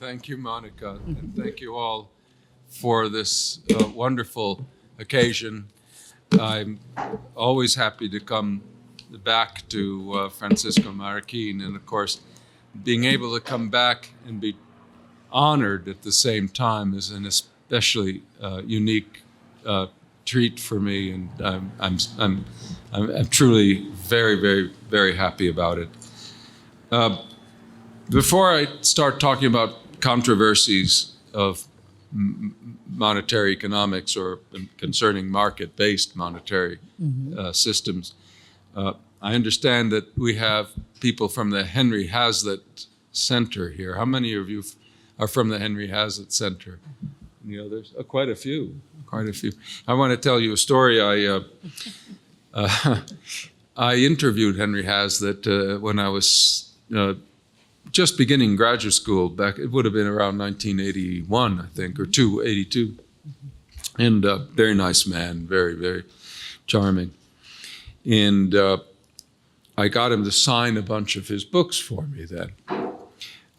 Thank you, Monica, and thank you all for this wonderful occasion. I'm always happy to come back to Fransisco Marroquín, and of course, being able to come back and be honored at the same time is an especially unique treat for me, and I'm truly very happy about it. Before I start talking about controversies of monetary economics or concerning market-based monetary systems, I understand that we have people from the Henry Hazlitt Center here. How many of you are from the Henry Hazlitt Center? Any others? Quite a few. I want to tell you a story. I interviewed Henry Hazlitt when I was just beginning graduate school back. It would have been around 1981, I think, or 82. And very nice man, very charming. And I got him to sign a bunch of his books for me then.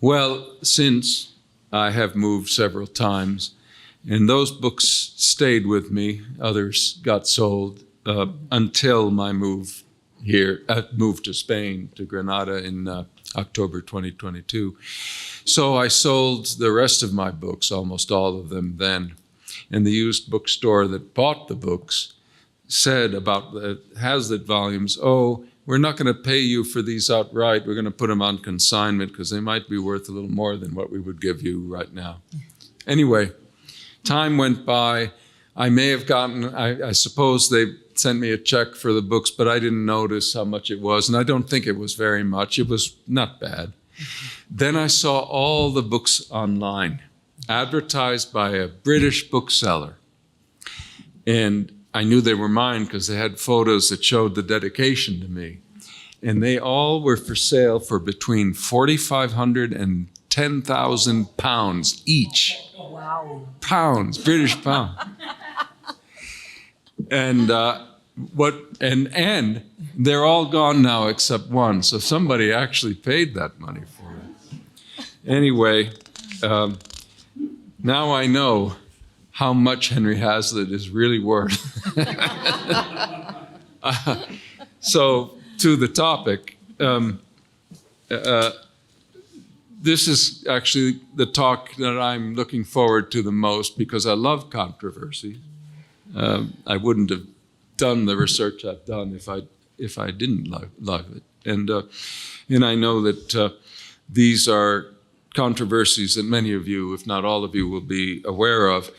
Well, since I have moved several times, and those books stayed with me, others got sold until my move here, moved to Spain, to Granada in October 2022. So I sold the rest of my books, almost all of them then. And the used bookstore that bought the books said about the Hazlitt volumes, "Oh, we're not going to pay you for these outright. We're going to put them on consignment because they might be worth a little more than what we would give you right now." Anyway, time went by. I may have gotten, I suppose they sent me a check for the books, but I didn't notice how much it was, and I don't think it was very much. It was not bad. Then I saw all the books online, advertised by a British bookseller. And I knew they were mine because they had photos that showed the dedication to me. And they all were for sale for between 4,500 and 10,000 pounds each. Wow. Pounds, British pounds. And and they're all gone now except one. So somebody actually paid that money for it. Anyway, now I know how much Henry Hazlitt is really worth. So to the topic, this is actually the talk that I'm looking forward to the most because I love controversy. I wouldn't have done the research I've done if I didn't love it. And I know that these are controversies that many of you, if not all of you, will be aware of.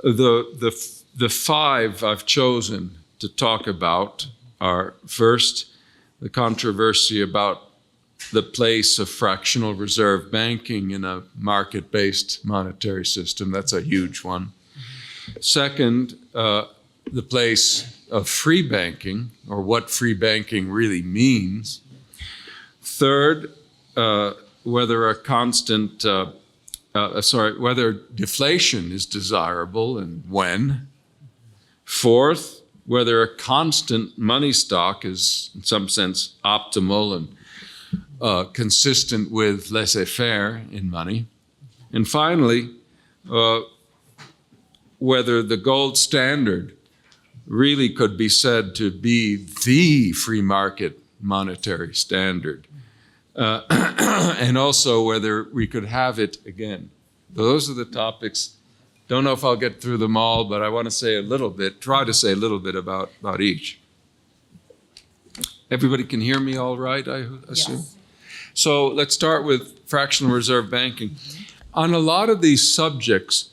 The five I've chosen to talk about are, first, the controversy about the place of fractional reserve banking in a market-based monetary system. That's a huge one. Second, the place of free banking, or what free banking really means. Third, whether whether deflation is desirable and when. Fourth, whether a constant money stock is in some sense optimal and consistent with laissez-faire in money. And finally, whether the gold standard really could be said to be the free market monetary standard. And also whether we could have it again. Those are the topics. Don't know if I'll get through them all, but I want to say a little bit, try to say a little bit about each. Everybody can hear me all right, I assume? Yes. So let's start with fractional reserve banking. On a lot of these subjects,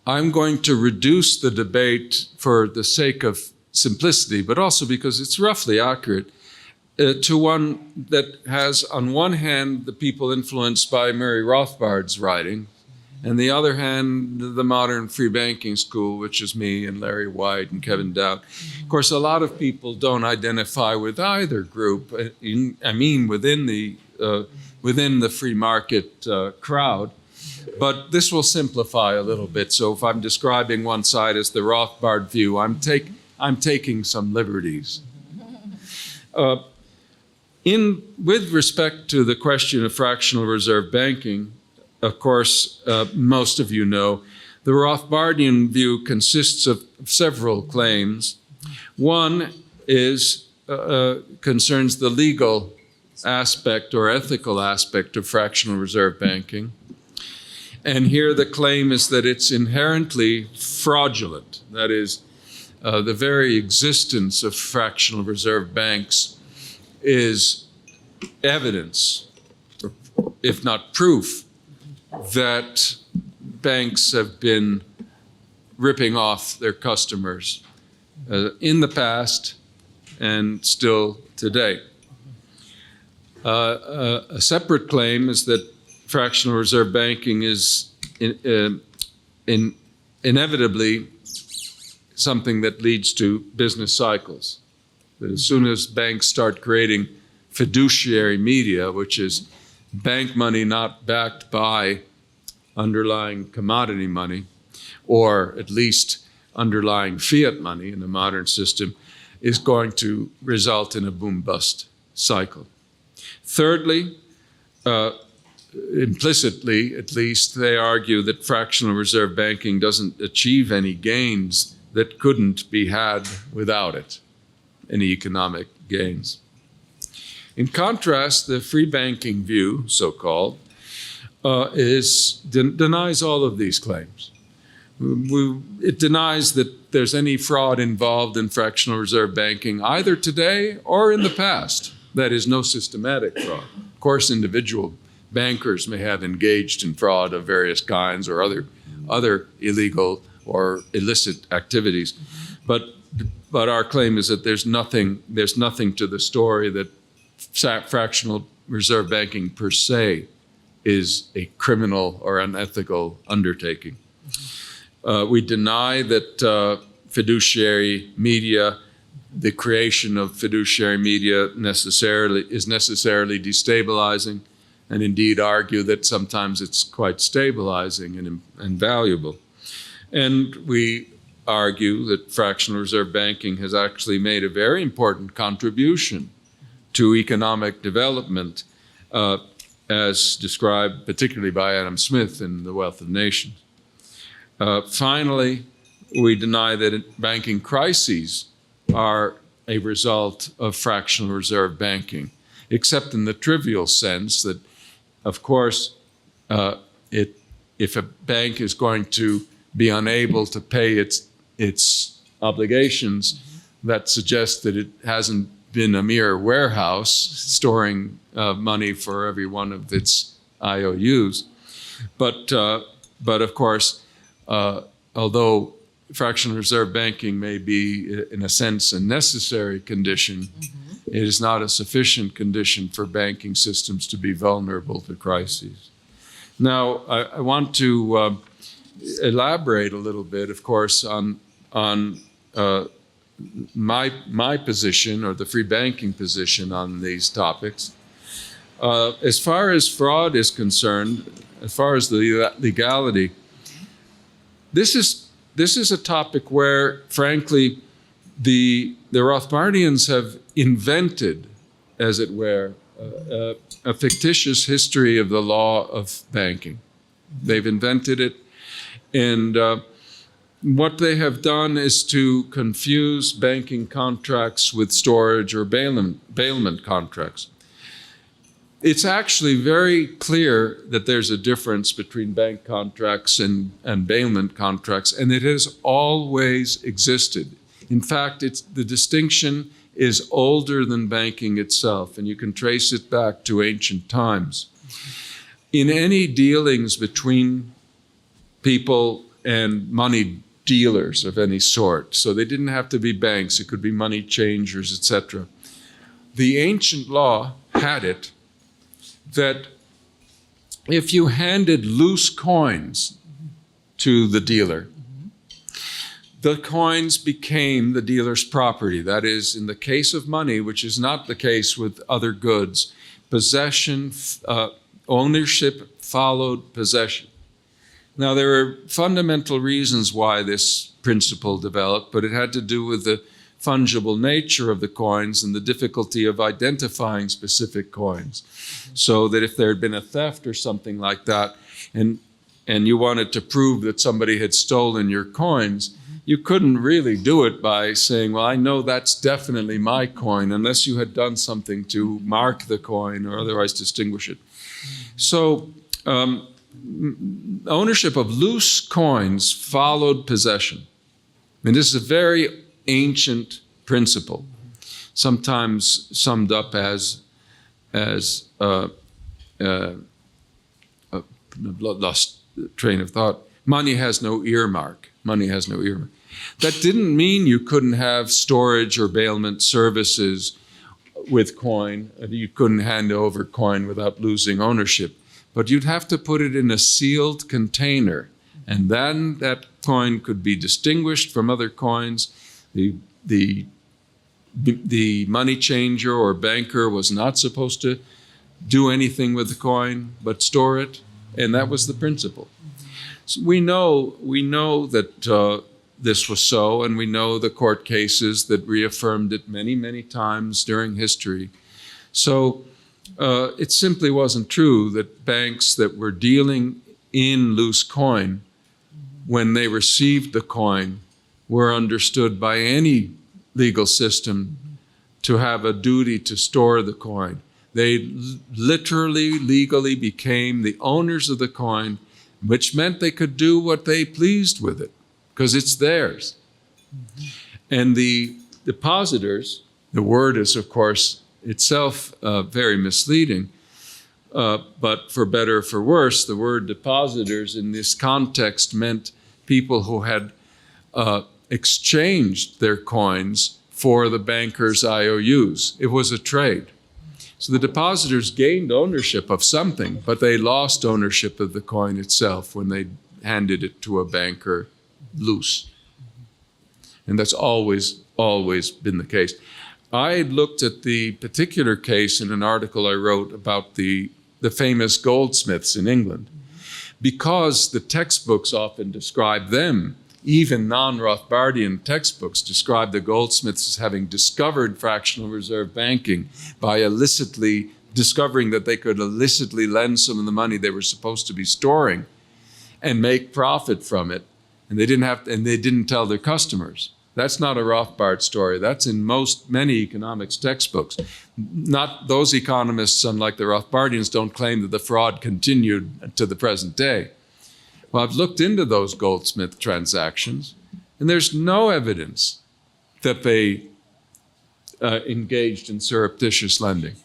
I'm going to reduce the debate for the sake of simplicity, but also because it's roughly accurate, to one that has, on one hand, the people influenced by Murray Rothbard's writing, and the other hand, the modern free banking school, which is me and Larry White and Kevin Dowd. Of course, a lot of people don't identify with either group. Within the free market crowd. But this will simplify a little bit. So if I'm describing one side as the Rothbard view, I'm taking some liberties. With respect to the question of fractional reserve banking, of course, most of you know, the Rothbardian view consists of several claims. One concerns the legal aspect or ethical aspect of fractional reserve banking. And here the claim is that it's inherently fraudulent. That is, the very existence of fractional reserve banks is evidence, if not proof, that banks have been ripping off their customers in the past and still today. A separate claim is that fractional reserve banking is inevitably something that leads to business cycles. That as soon as banks start creating fiduciary media, which is bank money not backed by underlying commodity money, or at least underlying fiat money in the modern system, is going to result in a boom-bust cycle. Thirdly, implicitly at least, they argue that fractional reserve banking doesn't achieve any gains that couldn't be had without it, any economic gains. In contrast, the free banking view, so-called, denies all of these claims. It denies that there's any fraud involved in fractional reserve banking, either today or in the past. That is, no systematic fraud. Of course, individual bankers may have engaged in fraud of various kinds or other illegal or illicit activities, but our claim is that there's nothing to the story that fractional reserve banking per se is a criminal or unethical undertaking. We deny that fiduciary media, the creation of fiduciary media is necessarily destabilizing, and indeed argue that sometimes it's quite stabilizing and valuable. And we argue that fractional reserve banking has actually made a very important contribution to economic development, as described particularly by Adam Smith in The Wealth of Nations. Finally, we deny that banking crises are a result of fractional reserve banking, except in the trivial sense that, of course, if a bank is going to be unable to pay its obligations, that suggests that it hasn't been a mere warehouse storing money for every one of its IOUs. But of course, although fractional reserve banking may be, in a sense, a necessary condition, it is not a sufficient condition for banking systems to be vulnerable to crises. Now, I want to elaborate a little bit, of course, on my position, or the free banking position, on these topics. As far as fraud is concerned, as far as the legality, this is a topic where, frankly, the Rothbardians have invented, as it were, a fictitious history of the law of banking. They've invented it, and what they have done is to confuse banking contracts with storage or bailment contracts. It's actually very clear that there's a difference between bank contracts and bailment contracts, and it has always existed. In fact, the distinction is older than banking itself, and you can trace it back to ancient times. In any dealings between people and money dealers of any sort, so they didn't have to be banks, it could be money changers, etc. The ancient law had it that if you handed loose coins to the dealer, the coins became the dealer's property. That is, in the case of money, which is not the case with other goods, possession, ownership followed possession. Now, there are fundamental reasons why this principle developed, but it had to do with the fungible nature of the coins and the difficulty of identifying specific coins. So that if there had been a theft or something like that, and you wanted to prove that somebody had stolen your coins, you couldn't really do it by saying, well, I know that's definitely my coin, unless you had done something to mark the coin or otherwise distinguish it. So ownership of loose coins followed possession. And this is a very ancient principle, sometimes summed up as lost train of thought. Money has no earmark. Money has no earmark. That didn't mean you couldn't have storage or bailment services with coin. You couldn't hand over coin without losing ownership. But you'd have to put it in a sealed container. And then that coin could be distinguished from other coins. The money changer or banker was not supposed to do anything with the coin but store it. And that was the principle. So we know that this was so, and we know the court cases that reaffirmed it many, many times during history. So it simply wasn't true that banks that were dealing in loose coin, when they received the coin, were understood by any legal system to have a duty to store the coin. They literally, legally became the owners of the coin, which meant they could do what they pleased with it, because it's theirs. And the depositors, the word is, of course, itself very misleading, but for better or for worse, the word depositors in this context meant people who had exchanged their coins for the banker's IOUs. It was a trade. So the depositors gained ownership of something, but they lost ownership of the coin itself when they handed it to a banker loose. And that's always been the case. I looked at the particular case in an article I wrote about the famous goldsmiths in England, because the textbooks often describe them. Even non-Rothbardian textbooks describe the goldsmiths as having discovered fractional reserve banking by illicitly discovering that they could illicitly lend some of the money they were supposed to be storing and make profit from it. And they didn't tell their customers. That's not a Rothbard story. That's in many economics textbooks. Not those economists, unlike the Rothbardians, don't claim that the fraud continued to the present day. Well, I've looked into those goldsmith transactions, and there's no evidence that they engaged in surreptitious lending.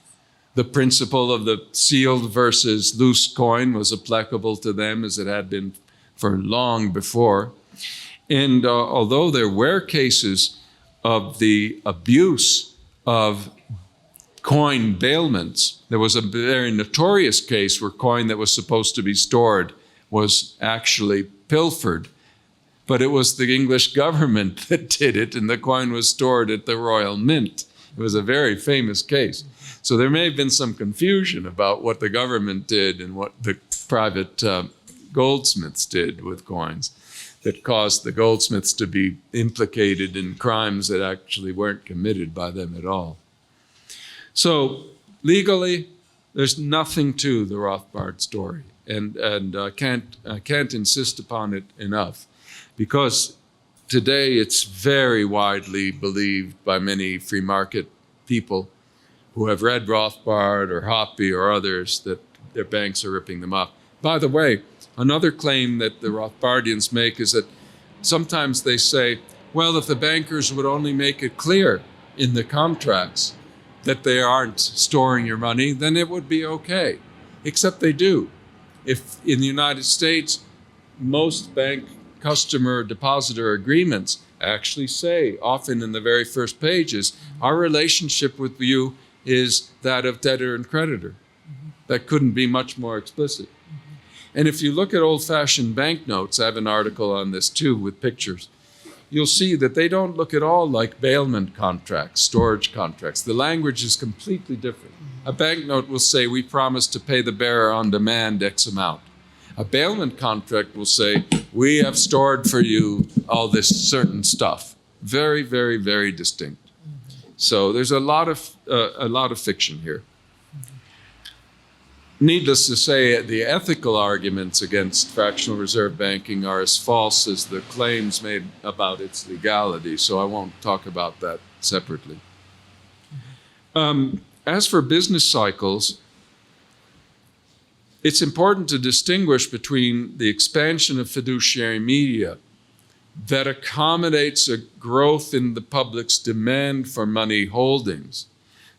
The principle of the sealed versus loose coin was applicable to them as it had been for long before. And although there were cases of the abuse of coin bailments, there was a very notorious case where coin that was supposed to be stored was actually pilfered. But it was the English government that did it, and the coin was stored at the Royal Mint. It was a very famous case. So there may have been some confusion about what the government did and what the private goldsmiths did with coins that caused the goldsmiths to be implicated in crimes that actually weren't committed by them at all. So legally, there's nothing to the Rothbard story. And I can't insist upon it enough, because today it's very widely believed by many free market people who have read Rothbard or Hoppe or others that their banks are ripping them off. By the way, another claim that the Rothbardians make is that sometimes they say, well, if the bankers would only make it clear in the contracts that they aren't storing your money, then it would be okay. Except they do. If in the United States, most bank customer depositor agreements actually say, often in the very first pages, our relationship with you is that of debtor and creditor. That couldn't be much more explicit. And if you look at old-fashioned banknotes, I have an article on this too with pictures, you'll see that they don't look at all like bailment contracts, storage contracts. The language is completely different. A banknote will say, we promise to pay the bearer on demand X amount. A bailment contract will say, we have stored for you all this certain stuff. Very, very, very distinct. So there's a lot of fiction here. needless to say, the ethical arguments against fractional reserve banking are as false as the claims made about its legality, so I won't talk about that separately. As for business cycles, it's important to distinguish between the expansion of fiduciary media that accommodates a growth in the public's demand for money holdings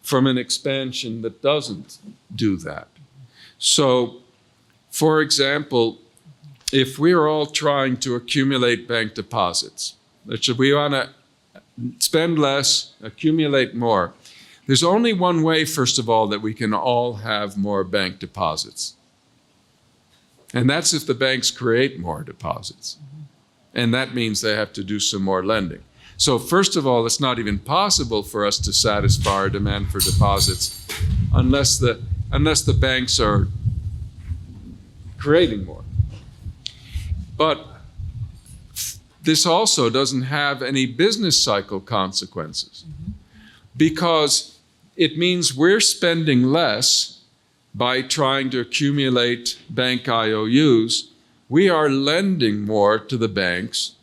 from an expansion that doesn't do that. So, for example, if we're all trying to accumulate bank deposits, we want to spend less, accumulate more, there's only one way, first of all, that we can all have more bank deposits. And that's if the banks create more deposits. And that means they have to do some more lending. So first of all, it's not even possible for us to satisfy our demand for deposits unless the banks are creating more. But this also doesn't have any business cycle consequences, because it means we're spending less by trying to accumulate bank IOUs. We are lending more to the banks,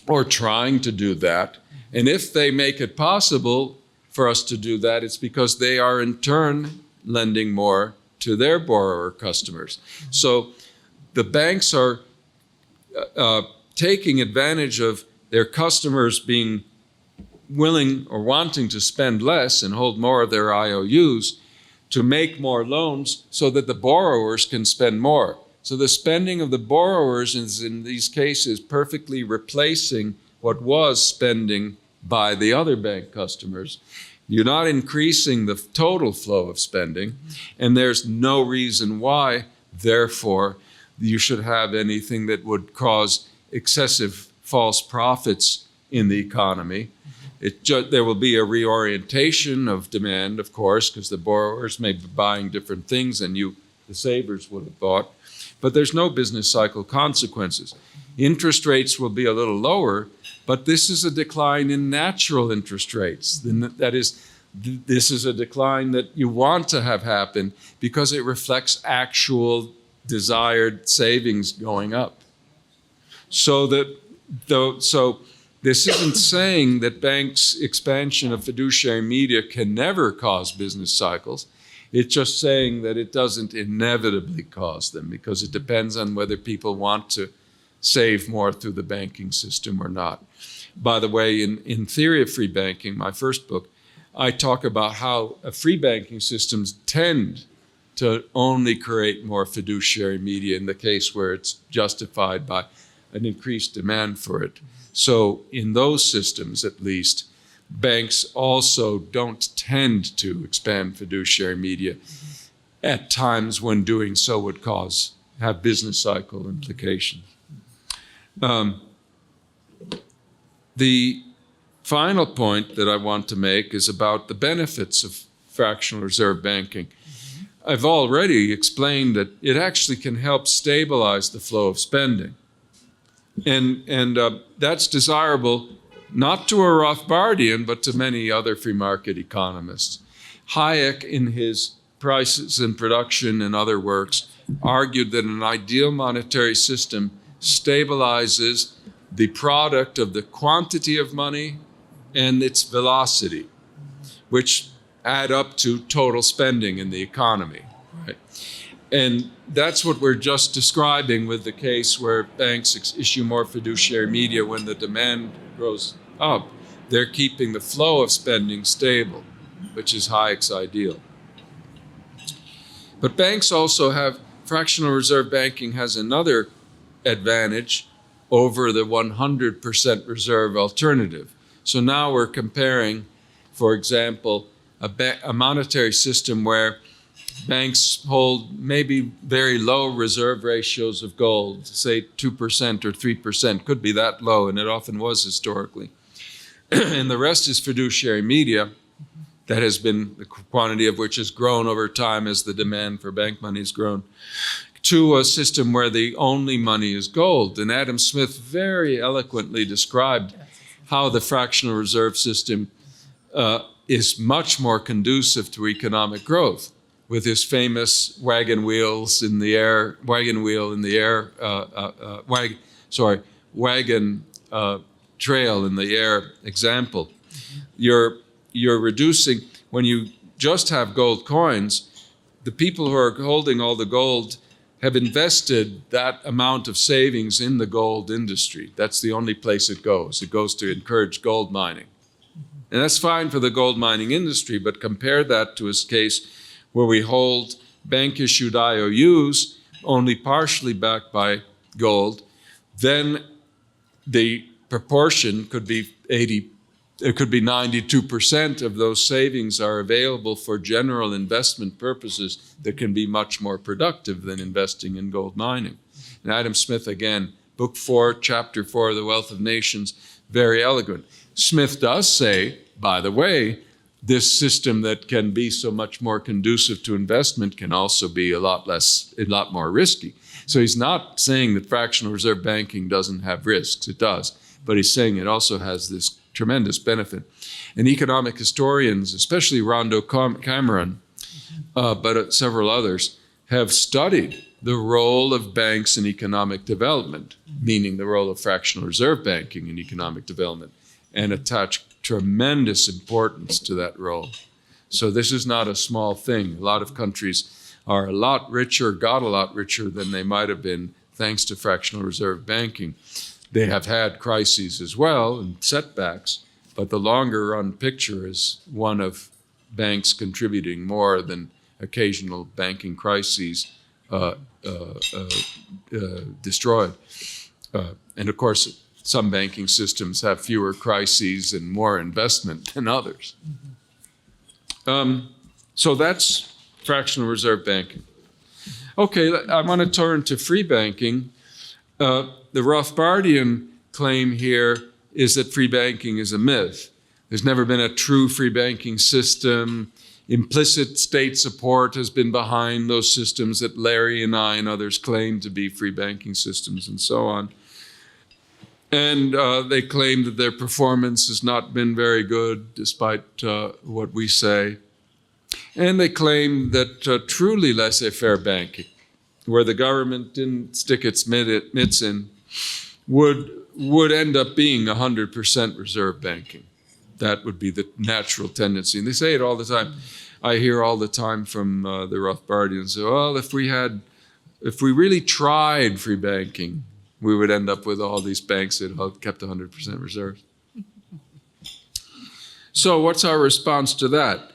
or trying to do that. And if they make it possible for us to do that, it's because they are in turn lending more to their borrower customers. So the banks are taking advantage of their customers being willing or wanting to spend less and hold more of their IOUs to make more loans so that the borrowers can spend more. So the spending of the borrowers is in these cases perfectly replacing what was spending by the other bank customers. You're not increasing the total flow of spending, and there's no reason why, therefore, you should have anything that would cause excessive false profits in the economy. There will be a reorientation of demand, of course, because the borrowers may be buying different things than the savers, would have bought. But there's no business cycle consequences. Interest rates will be a little lower, but this is a decline in natural interest rates. That is, this is a decline that you want to have happen because it reflects actual desired savings going up. So this isn't saying that banks' expansion of fiduciary media can never cause business cycles. It's just saying that it doesn't inevitably cause them, because it depends on whether people want to save more through the banking system or not. By the way, in Theory of Free Banking, my first book, I talk about how free banking systems tend to only create more fiduciary media in the case where it's justified by an increased demand for it. So in those systems, at least, banks also don't tend to expand fiduciary media at times when doing so would have business cycle implications. The final point that I want to make is about the benefits of fractional reserve banking. I've already explained that it actually can help stabilize the flow of spending. And that's desirable not to a Rothbardian, but to many other free market economists. Hayek, in his Prices and Production and other works, argued that an ideal monetary system stabilizes the product of the quantity of money and its velocity, which add up to total spending in the economy. Right? And that's what we're just describing with the case where banks issue more fiduciary media when the demand grows up. They're keeping the flow of spending stable, which is Hayek's ideal. But banks also have, fractional reserve banking has another advantage over the 100% reserve alternative. So now we're comparing, for example, a monetary system where banks hold maybe very low reserve ratios of gold, say 2% or 3%, could be that low, and it often was historically. And the rest is fiduciary media that has been, the quantity of which has grown over time as the demand for bank money has grown, to a system where the only money is gold. And Adam Smith very eloquently described how the fractional reserve system is much more conducive to economic growth. with his famous wagon wheel in the air, wagon trail in the air example. You're reducing, when you just have gold coins, the people who are holding all the gold have invested that amount of savings in the gold industry. That's the only place it goes. It goes to encourage gold mining. And that's fine for the gold mining industry, but compare that to a case where we hold bank-issued IOUs only partially backed by gold, then the proportion could be 92% of those savings are available for general investment purposes that can be much more productive than investing in gold mining. And Adam Smith, again, Book 4, Chapter 4 of The Wealth of Nations, very eloquent. Smith does say, by the way, this system that can be so much more conducive to investment can also be a lot more risky. So he's not saying that fractional reserve banking doesn't have risks. It does. But he's saying it also has this tremendous benefit. And economic historians, especially Rondo Cameron, but several others, have studied the role of banks in economic development, meaning the role of fractional reserve banking in economic development, and attach tremendous importance to that role. So this is not a small thing. A lot of countries are a lot richer, got a lot richer than they might have been thanks to fractional reserve banking. They have had crises as well and setbacks, but the longer run picture is one of banks contributing more than occasional banking crises destroyed. And of course, some banking systems have fewer crises and more investment than others. So that's fractional reserve banking. Okay, I want to turn to free banking. The Rothbardian claim here is that free banking is a myth. There's never been a true free banking system. Implicit state support has been behind those systems that Larry and I and others claim to be free banking systems and so on. And they claim that their performance has not been very good, despite what we say. And they claim that truly laissez-faire banking, where the government didn't stick its mitts in, would end up being 100% reserve banking. That would be the natural tendency. And they say it all the time. I hear all the time from the Rothbardians, well, if we really tried free banking, we would end up with all these banks that kept 100% reserves. So what's our response to that?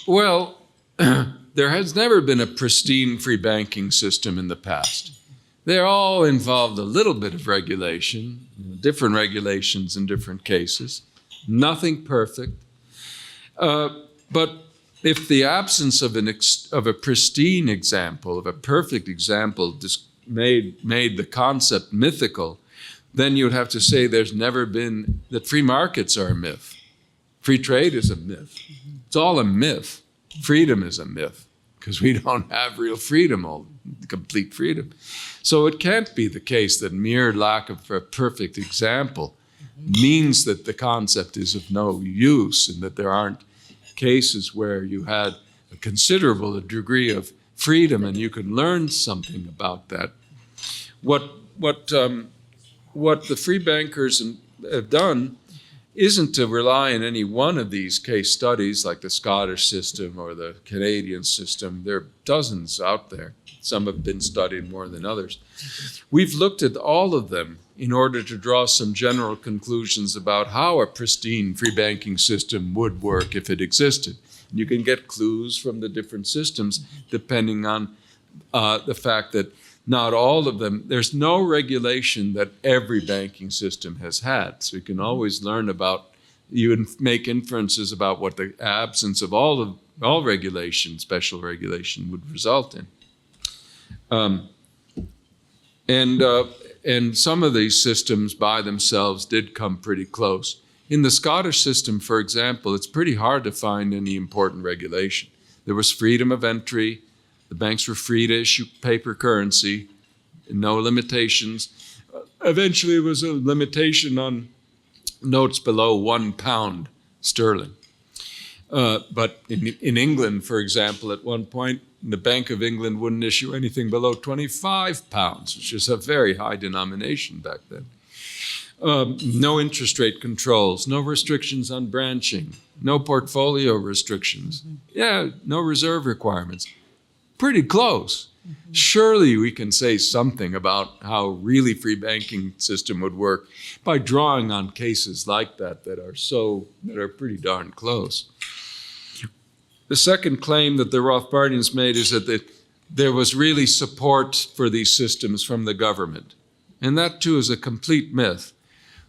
Well, there has never been a pristine free banking system in the past. They all involved a little bit of regulation, different regulations in different cases, nothing perfect. But if the absence of a pristine example, of a perfect example, made the concept mythical, then you would have to say there's never been, that free markets are a myth. Free trade is a myth. It's all a myth. Freedom is a myth because we don't have real freedom, complete freedom. So it can't be the case that mere lack of a perfect example means that the concept is of no use and that there aren't cases where you had a considerable degree of freedom and you could learn something about that. What the free bankers have done isn't to rely on any one of these case studies like the Scottish system or the Canadian system. There are dozens out there. Some have been studied more than others. We've looked at all of them in order to draw some general conclusions about how a pristine free banking system would work if it existed. You can get clues from the different systems depending on the fact that not all of them, there's no regulation that every banking system has had. So you can always learn about, you would make inferences about what the absence of all regulation, special regulation, would result in. And some of these systems by themselves did come pretty close. In the Scottish system, for example, it's pretty hard to find any important regulation. There was freedom of entry. The banks were free to issue paper currency, no limitations. Eventually, it was a limitation on notes below £1 sterling. But in England, for example, at one point, the Bank of England wouldn't issue anything below £25, which is a very high denomination back then. No interest rate controls, no restrictions on branching, no portfolio restrictions. Yeah, no reserve requirements. Pretty close. Surely we can say something about how really free banking system would work by drawing on cases like that that are pretty darn close. The second claim that the Rothbardians made is that there was really support for these systems from the government. And that too is a complete myth.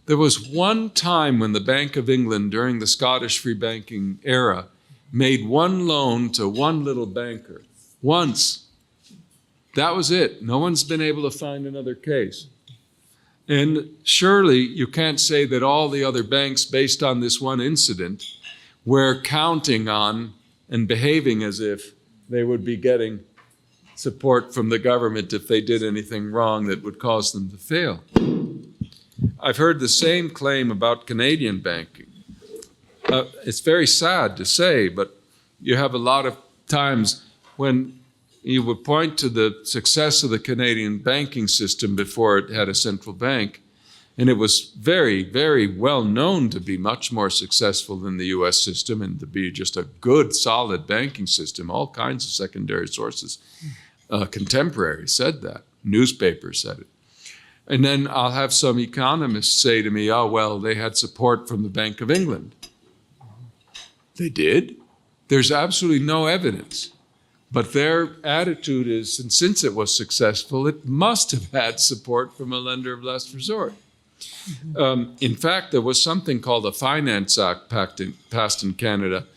There was one time when the Bank of England during the Scottish free banking era made one loan to one little banker. Once. That was it. No one's been able to find another case. And surely you can't say that all the other banks, based on this one incident, were counting on and behaving as if they would be getting support from the government if they did anything wrong that would cause them to fail. I've heard the same claim about Canadian banking. It's very sad to say, but you have a lot of times when you would point to the success of the Canadian banking system before it had a central bank, and it was very, very well known to be much more successful than the US system and to be just a good, solid banking system. All kinds of secondary sources, contemporaries said that. Newspapers said it. And then I'll have some economists say to me, oh, well, they had support from the Bank of England. They did? There's absolutely no evidence. But their attitude is, and since it was successful, it must have had support from a lender of last resort. In fact, there was something called the Finance Act passed in Canada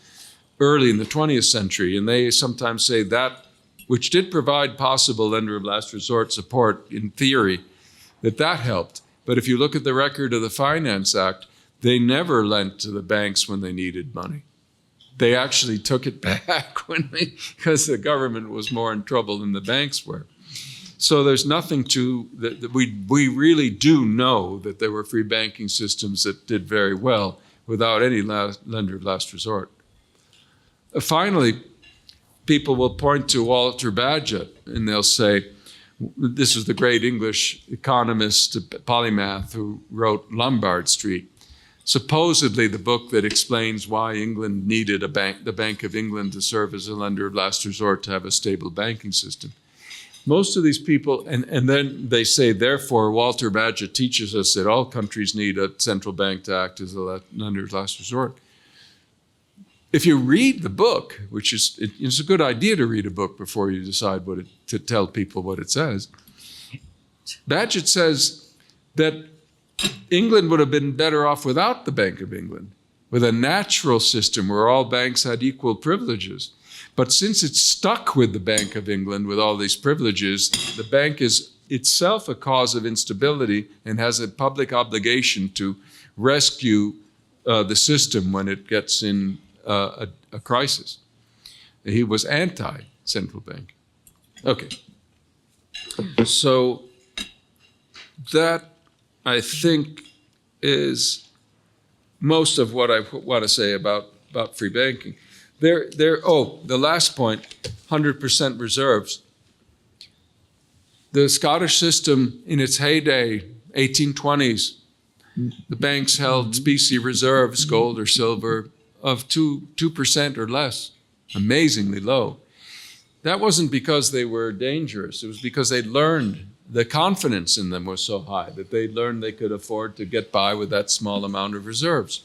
early in the 20th century, and they sometimes say that, which did provide possible lender of last resort support in theory, that helped. But if you look at the record of the Finance Act, they never lent to the banks when they needed money. They actually took it back because the government was more in trouble than the banks were. So there's nothing that we really do know that there were free banking systems that did very well without any lender of last resort. Finally, people will point to Walter Bagehot and they'll say, this is the great English economist, polymath, who wrote Lombard Street. Supposedly the book that explains why England needed the Bank of England to serve as a lender of last resort to have a stable banking system. Most of these people, and then they say, therefore, Walter Bagehot teaches us that all countries need a central bank to act as a lender of last resort. If you read the book, which is, it's a good idea to read a book before you decide to tell people what it says. Bagehot says that England would have been better off without the Bank of England, with a natural system where all banks had equal privileges. But since it's stuck with the Bank of England with all these privileges, the bank is itself a cause of instability and has a public obligation to rescue the system when it gets in a crisis. He was anti-central bank. Okay. So that, I think, is most of what I want to say about free banking. The last point, 100% reserves. The Scottish system in its heyday, 1820s, the banks held specie reserves, gold or silver, of 2% or less, amazingly low. That wasn't because they were dangerous. It was because they learned, the confidence in them was so high that they learned they could afford to get by with that small amount of reserves.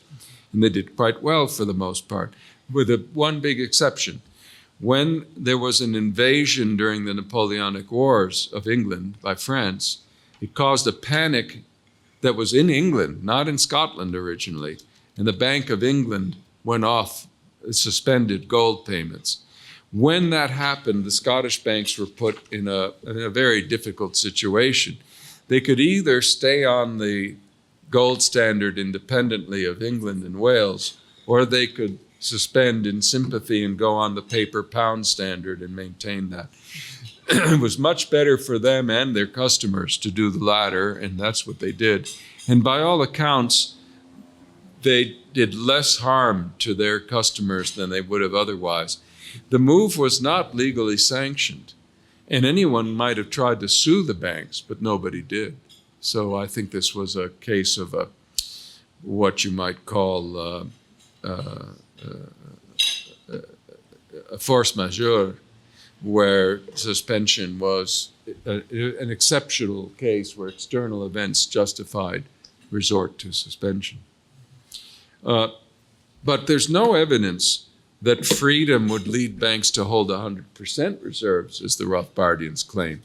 And they did quite well for the most part, with one big exception. When there was an invasion during the Napoleonic Wars of England by France, it caused a panic that was in England, not in Scotland originally. And the Bank of England went off, suspended gold payments. When that happened, the Scottish banks were put in a very difficult situation. They could either stay on the gold standard independently of England and Wales, or they could suspend in sympathy and go on the paper pound standard and maintain that. It was much better for them and their customers to do the latter, and that's what they did. And by all accounts, they did less harm to their customers than they would have otherwise. The move was not legally sanctioned, and anyone might have tried to sue the banks, but nobody did. So I think this was a case of what you might call a force majeure, where suspension was an exceptional case where external events justified resort to suspension. But there's no evidence that freedom would lead banks to hold 100% reserves, as the Rothbardians claim.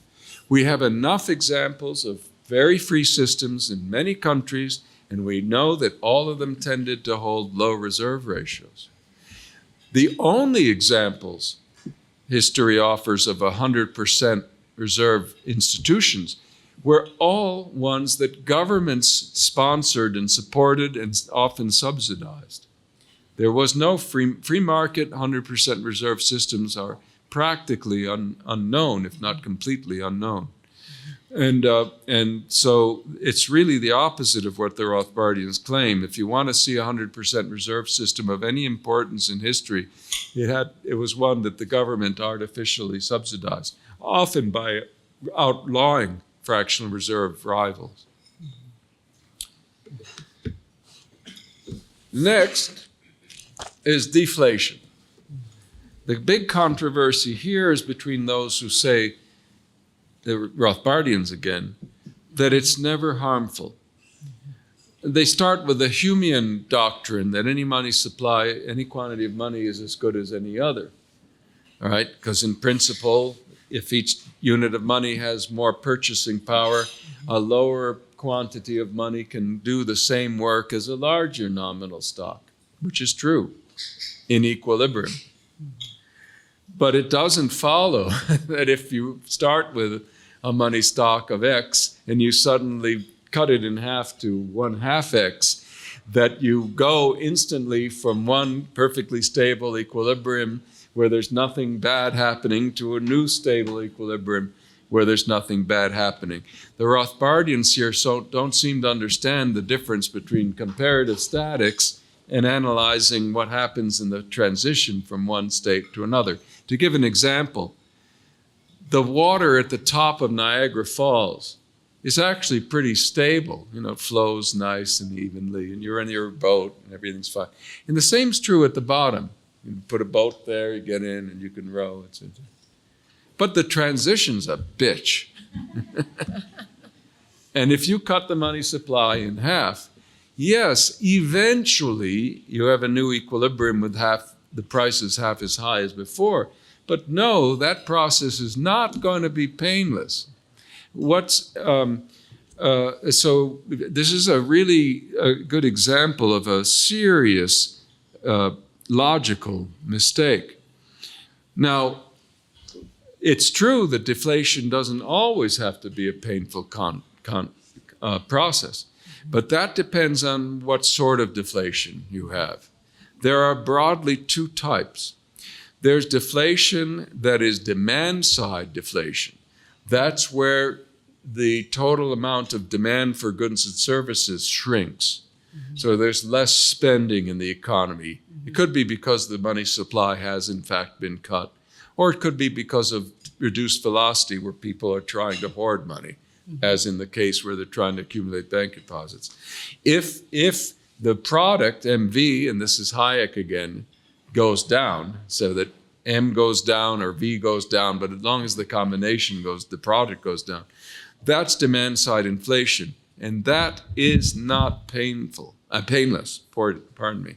We have enough examples of very free systems in many countries, and we know that all of them tended to hold low reserve ratios. The only examples history offers of 100% reserve institutions were all ones that governments sponsored and supported and often subsidized. There was no free market. 100% reserve systems are practically unknown, if not completely unknown. And so it's really the opposite of what the Rothbardians claim. If you want to see a 100% reserve system of any importance in history, it was one that the government artificially subsidized, often by outlawing fractional reserve rivals. Next is deflation. The big controversy here is between those who say, the Rothbardians again, that it's never harmful. They start with the Humean doctrine that any money supply, any quantity of money is as good as any other. All right, because in principle, if each unit of money has more purchasing power, a lower quantity of money can do the same work as a larger nominal stock, which is true in equilibrium. But it doesn't follow that if you start with a money stock of X and you suddenly cut it in half to 1/2 X, that you go instantly from one perfectly stable equilibrium where there's nothing bad happening to a new stable equilibrium where there's nothing bad happening. The Rothbardians here don't seem to understand the difference between comparative statics and analyzing what happens in the transition from one state to another. To give an example, the water at the top of Niagara Falls is actually pretty stable. You know, it flows nice and evenly, and you're in your boat and everything's fine. And the same's true at the bottom. You put a boat there, you get in, and you can row, etc. But the transition's a bitch. And if you cut the money supply in half, yes, eventually you have a new equilibrium with the prices half as high as before. But no, that process is not going to be painless. So this is a really good example of a serious logical mistake. Now, it's true that deflation doesn't always have to be a painful process, but that depends on what sort of deflation you have. There are broadly two types. There's deflation that is demand-side deflation. That's where the total amount of demand for goods and services shrinks. Mm-hmm. So there's less spending in the economy. Mm-hmm. It could be because the money supply has in fact been cut, or it could be because of reduced velocity where people are trying to hoard money, as in the case where they're trying to accumulate bank deposits. If the product, MV, and this is Hayek again, goes down, so that M goes down or V goes down, but as long as the combination goes, the product goes down, that's demand-side inflation, and that is not painless, pardon me.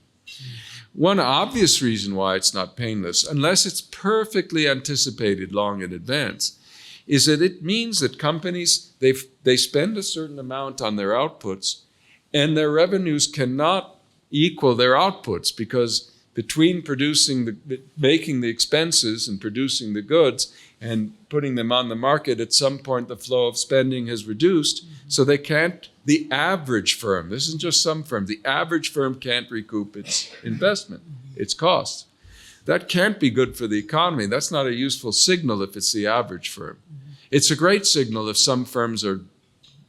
One obvious reason why it's not painless, unless it's perfectly anticipated long in advance, is that it means that companies, they spend a certain amount on their outputs, and their revenues cannot equal their outputs, because between making the expenses and producing the goods and putting them on the market, at some point the flow of spending has reduced, so they can't, the average firm, this isn't just some firm, the average firm can't recoup its investment, its costs. That can't be good for the economy. That's not a useful signal if it's the average firm. It's a great signal if some firms are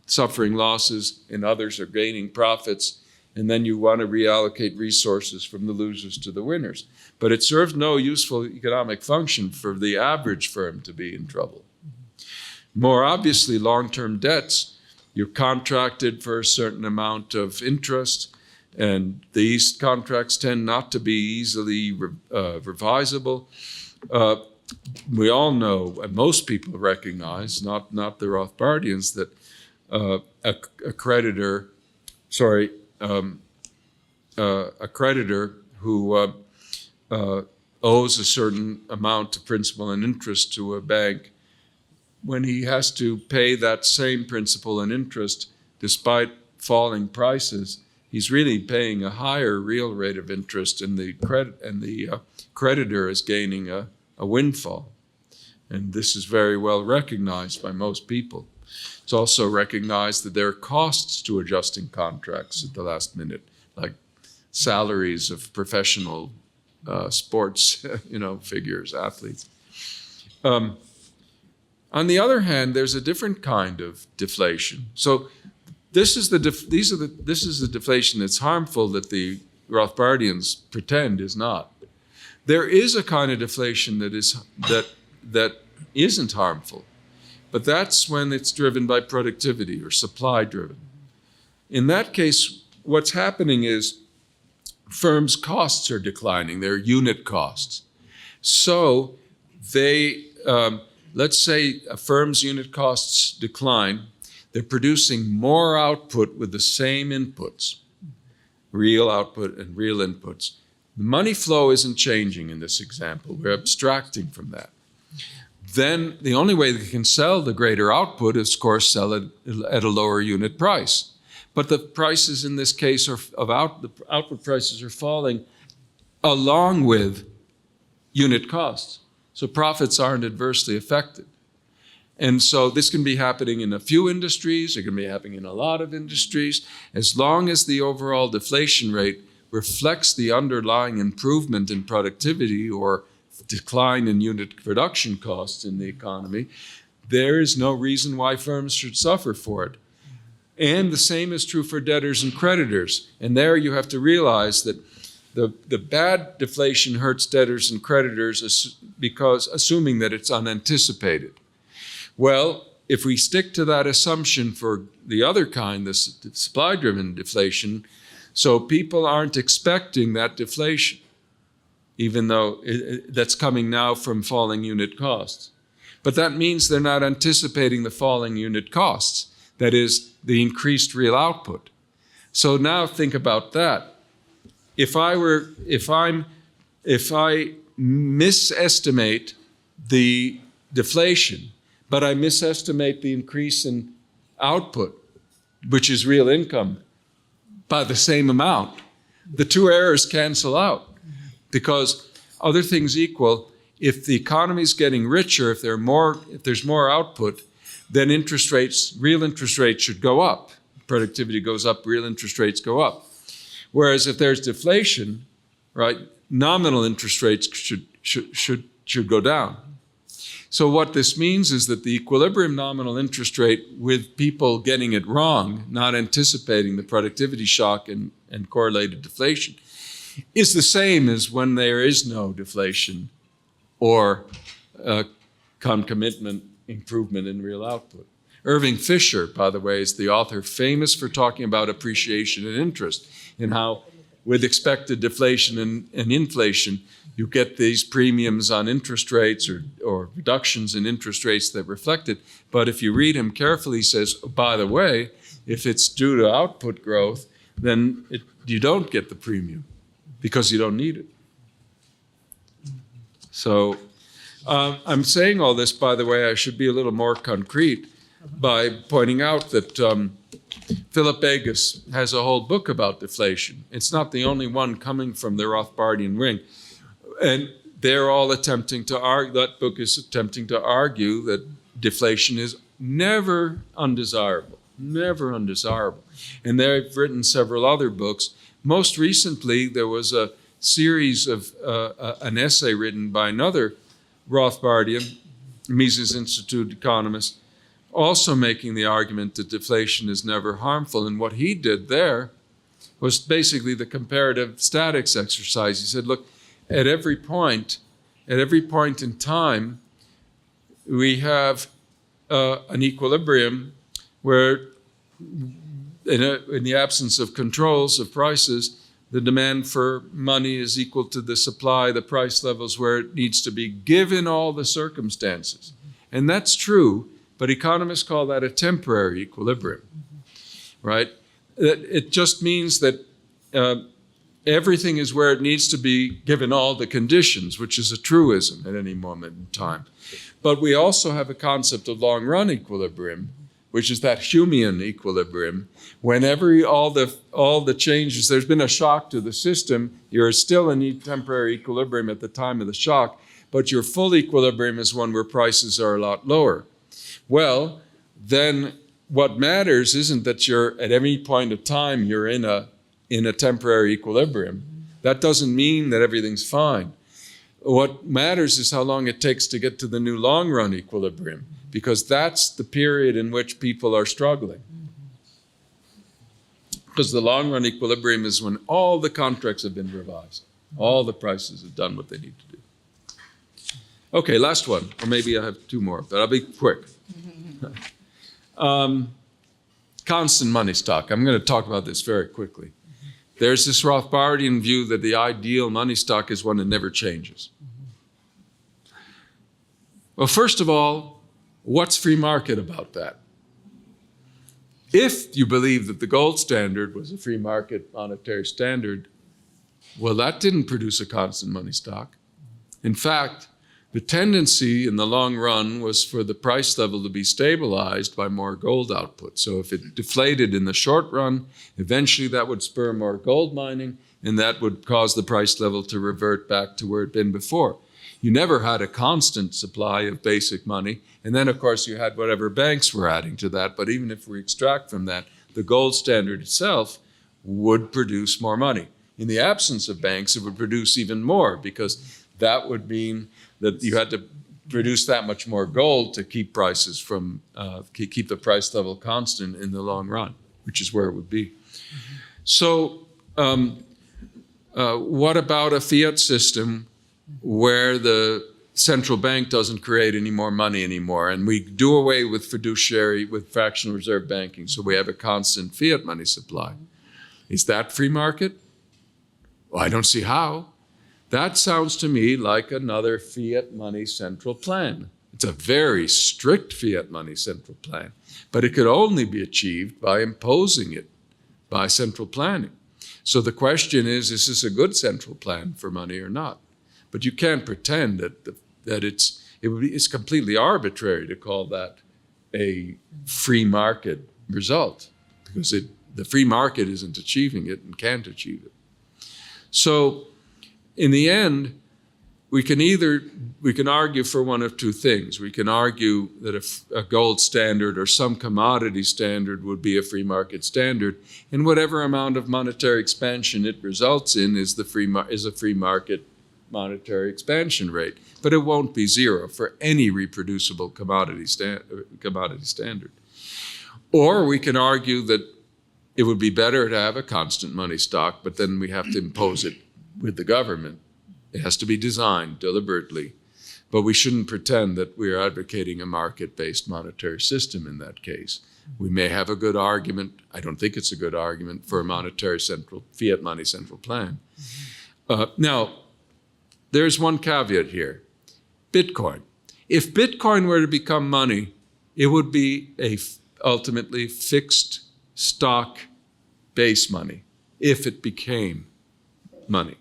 suffering losses and others are gaining profits, and then you want to reallocate resources from the losers to the winners. But it serves no useful economic function for the average firm to be in trouble. More obviously, long-term debts, you're contracted for a certain amount of interest, and these contracts tend not to be easily revisable. We all know, and most people recognize, not the Rothbardians, that a creditor who owes a certain amount of principal and interest to a bank, when he has to pay that same principal and interest despite falling prices, he's really paying a higher real rate of interest, and the creditor is gaining a windfall. And this is very well recognized by most people. It's also recognized that there are costs to adjusting contracts at the last minute, like salaries of professional sports, figures, athletes. On the other hand, there's a different kind of deflation. So this is the deflation that's harmful that the Rothbardians pretend is not. There is a kind of deflation that isn't harmful, but that's when it's driven by productivity or supply driven. In that case, what's happening is firms' costs are declining, their unit costs. So they, let's say a firm's unit costs decline, they're producing more output with the same inputs, real output and real inputs. The money flow isn't changing in this example. We're abstracting from that. Then the only way they can sell the greater output is, of course, sell it at a lower unit price. But the prices in this case the output prices are falling along with unit costs. So profits aren't adversely affected. And so this can be happening in a few industries, it can be happening in a lot of industries, as long as the overall deflation rate reflects the underlying improvement in productivity or decline in unit production costs in the economy, there is no reason why firms should suffer for it. And the same is true for debtors and creditors. And there you have to realize that the bad deflation hurts debtors and creditors because assuming that it's unanticipated. Well, if we stick to that assumption for the other kind, the supply-driven deflation, so people aren't expecting that deflation, even though that's coming now from falling unit costs. But that means they're not anticipating the falling unit costs, that is, the increased real output. So now think about that. If I misestimate the deflation, but I misestimate the increase in output, which is real income, by the same amount, the two errors cancel out. Because other things equal, if the economy is getting richer, if there's more output, then real interest rates should go up. Productivity goes up, real interest rates go up. Whereas if there's deflation, right, nominal interest rates should go down. So what this means is that the equilibrium nominal interest rate, with people getting it wrong, not anticipating the productivity shock and correlated deflation, is the same as when there is no deflation or concomitant improvement in real output. Irving Fisher, by the way, is the author famous for talking about appreciation and interest, and how with expected deflation and inflation, you get these premiums on interest rates or reductions in interest rates that reflect it. But if you read him carefully, he says, oh, by the way, if it's due to output growth, then you don't get the premium because you don't need it. So I'm saying all this, by the way, I should be a little more concrete by pointing out that Philip Agus has a whole book about deflation. It's not the only one coming from the Rothbardian wing. And they're all attempting to argue, that book is attempting to argue that deflation is never undesirable, never undesirable. And they've written several other books. Most recently, there was a series of an essay written by another Rothbardian, Mises Institute economist, also making the argument that deflation is never harmful. And what he did there was basically the comparative statics exercise. He said, look, at every point in time, we have an equilibrium where in the absence of controls of prices, the demand for money is equal to the supply, the price levels where it needs to be given all the circumstances. And that's true, but economists call that a temporary equilibrium, right? It just means that everything is where it needs to be given all the conditions, which is a truism at any moment in time. But we also have a concept of long-run equilibrium, which is that Humean equilibrium. Whenever all the changes, there's been a shock to the system, you're still in temporary equilibrium at the time of the shock, but your full equilibrium is one where prices are a lot lower. Well, then what matters isn't that you're at any point of time you're in a temporary equilibrium. That doesn't mean that everything's fine. What matters is how long it takes to get to the new long-run equilibrium, because that's the period in which people are struggling. Because the long-run equilibrium is when all the contracts have been revised. All the prices have done what they need to do. Okay, last one, or maybe I have two more, but I'll be quick. Constant money stock. I'm going to talk about this very quickly. There's this Rothbardian view that the ideal money stock is one that never changes. Well, first of all, what's free market about that? If you believe that the gold standard was a free market monetary standard, well, that didn't produce a constant money stock. In fact, the tendency in the long run was for the price level to be stabilized by more gold output. So if it deflated in the short run, eventually that would spur more gold mining, and that would cause the price level to revert back to where it had been before. You never had a constant supply of basic money, and then of course you had whatever banks were adding to that, but even if we extract from that, the gold standard itself would produce more money. In the absence of banks, it would produce even more, because that would mean that you had to produce that much more gold to keep prices from, keep the price level constant in the long run, which is where it would be. Mm-hmm. So what about a fiat system where the central bank doesn't create any more money anymore, and we do away with fractional reserve banking, so we have a constant fiat money supply? Is that free market? Well, I don't see how. That sounds to me like another fiat money central plan. It's a very strict fiat money central plan, but it could only be achieved by imposing it by central planning. So the question is this a good central plan for money or not? But you can't pretend that it's completely arbitrary to call that a free market result, because the free market isn't achieving it and can't achieve it. So in the end, we can argue for one of two things. We can argue that a gold standard or some commodity standard would be a free market standard, and whatever amount of monetary expansion it results in is a free market monetary expansion rate. But it won't be zero for any reproducible commodity standard. Or we can argue that it would be better to have a constant money stock, but then we have to impose it with the government. It has to be designed deliberately, but we shouldn't pretend that we are advocating a market-based monetary system in that case. We may have a good argument, I don't think it's a good argument, for a monetary fiat money central plan. Now, there's one caveat here. Bitcoin. If Bitcoin were to become money, it would be ultimately fixed stock base money, if it became money.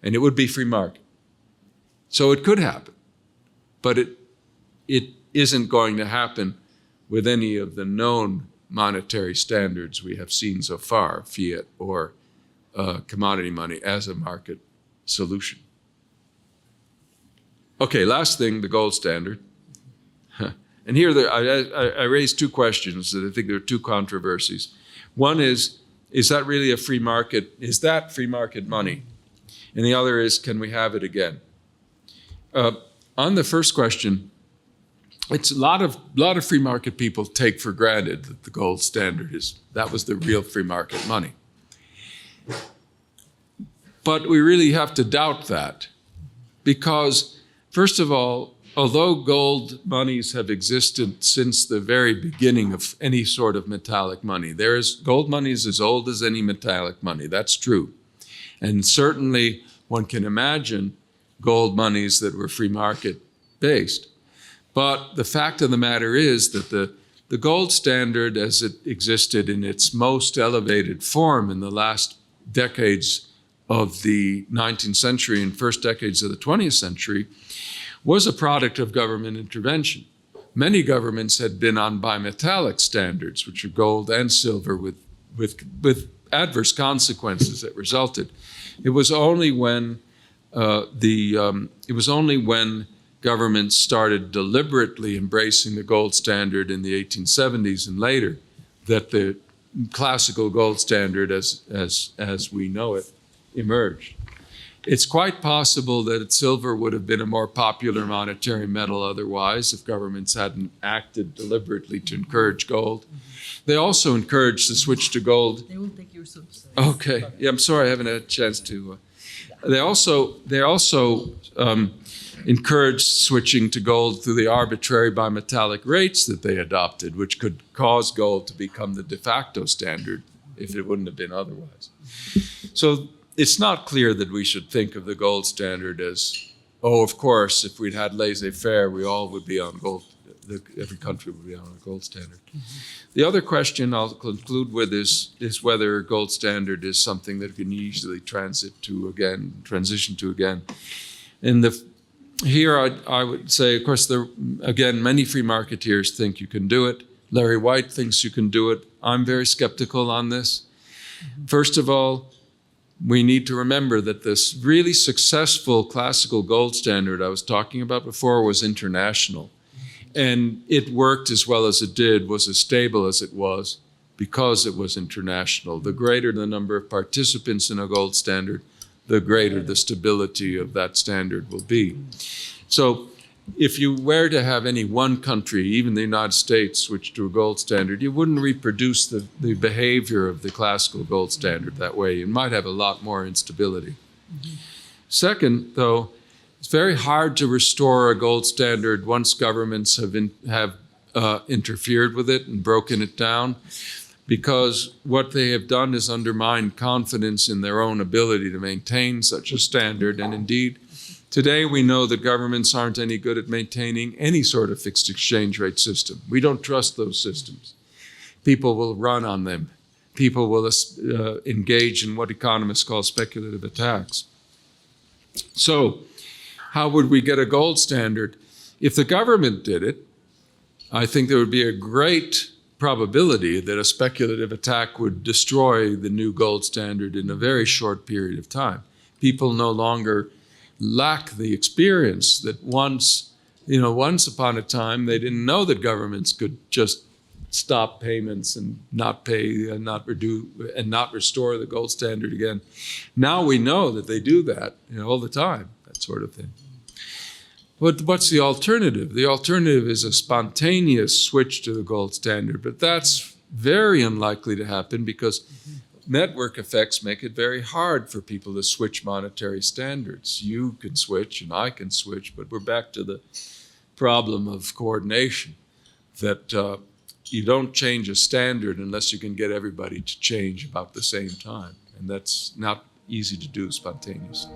And it would be free market. So it could happen, but it isn't going to happen with any of the known monetary standards we have seen so far, fiat or commodity money as a market solution. Okay, last thing, the gold standard. And here I raised two questions that I think there are two controversies. One is that really a free market? Is that free market money? And the other is, can we have it again? On the first question, it's a lot of free market people take for granted that the gold standard that was the real free market money. But we really have to doubt that because, first of all, although gold monies have existed since the very beginning of any sort of metallic money, gold money is as old as any metallic money. That's true. And certainly one can imagine gold monies that were free market based. But the fact of the matter is that the gold standard as it existed in its most elevated form in the last decades of the 19th century and first decades of the 20th century was a product of government intervention. Many governments had been on bimetallic standards, which are gold and silver with adverse consequences that resulted. It was only when governments started deliberately embracing the gold standard in the 1870s and later that the classical gold standard as we know it emerged. It's quite possible that silver would have been a more popular monetary metal otherwise if governments hadn't acted deliberately to encourage gold. They also encouraged the switch to gold. They will take your soup. Okay. Yeah, I'm sorry I haven't had a chance to. They also encouraged switching to gold through the arbitrary bimetallic rates that they adopted, which could cause gold to become the de facto standard if it wouldn't have been otherwise. So it's not clear that we should think of the gold standard as, oh, of course, if we'd had laissez-faire, we all would be on gold. Every country would be on a gold standard. Mm-hmm. The other question I'll conclude with is whether a gold standard is something that can easily transition to again. Here I would say, of course, many free marketeers think you can do it. Larry White thinks you can do it. I'm very skeptical on this. Mm-hmm. First of all, we need to remember that this really successful classical gold standard I was talking about before was international. And it worked as well as it did, was as stable as it was, because it was international. The greater the number of participants in a gold standard, the greater the stability of that standard will be. So if you were to have any one country, even the United States, switch to a gold standard, you wouldn't reproduce the behavior of the classical gold standard that way. You might have a lot more instability. Mm-hmm. Second, though, it's very hard to restore a gold standard once governments have interfered with it and broken it down, because what they have done is undermine confidence in their own ability to maintain such a standard. And indeed, today we know that governments aren't any good at maintaining any sort of fixed exchange rate system. We don't trust those systems. People will run on them. People will engage in what economists call speculative attacks. So, how would we get a gold standard? If the government did it, I think there would be a great probability that a speculative attack would destroy the new gold standard in a very short period of time. People no longer lack the experience that once upon a time, they didn't know that governments could just stop payments and not pay and not restore the gold standard again. Now we know that they do that all the time, that sort of thing. But what's the alternative? The alternative is a spontaneous switch to the gold standard, but that's very unlikely to happen because network effects make it very hard for people to switch monetary standards. You can switch and I can switch, but we're back to the problem of coordination, that you don't change a standard unless you can get everybody to change about the same time, and that's not easy to do spontaneously.